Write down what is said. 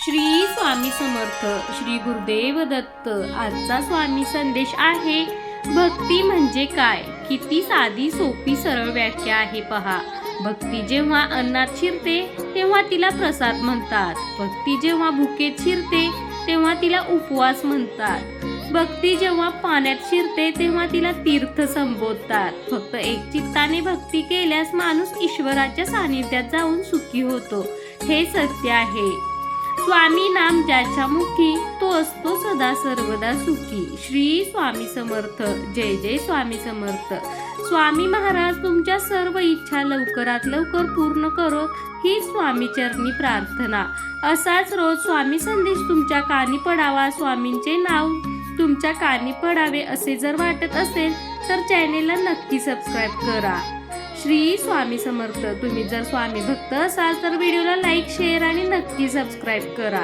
श्री स्वामी समर्थ. श्री गुरुदेव दत्त. आजचा स्वामी संदेश आहे, भक्ती म्हणजे काय. किती साधी सोपी सरळ व्याख्या आहे पहा. भक्ती जेव्हा अन्नात शिरते तेव्हा तिला प्रसाद म्हणतात. भक्ती जेव्हा भुकेत शिरते तेव्हा तिला उपवास म्हणतात. भक्ती जेव्हा पाण्यात शिरते तेव्हा तिला तीर्थ संबोधतात. फक्त एक चित्ताने भक्ती केल्यास माणूस ईश्वराच्या सानिध्यात जाऊन सुखी होतो, हे सत्य आहे. स्वामी नाम ज्याच्या मुखी तो असतो सदा सर्वदा सुखी. श्री स्वामी समर्थ. जय जय स्वामी समर्थ. स्वामी महाराज तुमच्या सर्व इच्छा लवकरात लवकर पूर्ण करो, ही स्वामी चरणी प्रार्थना. असाच रोज स्वामी संदेश तुमच्या कानी पडावा, स्वामींचे नाव तुमच्या कानी पडावे असे जर वाटत असेल तर चॅनेलला नक्की सबस्क्राईब करा. श्री स्वामी समर्थ. तुम्ही जर स्वामी भक्त असाल तर व्हिडिओला लाईक, शेअर आणि नक्की सबस्क्राईब करा.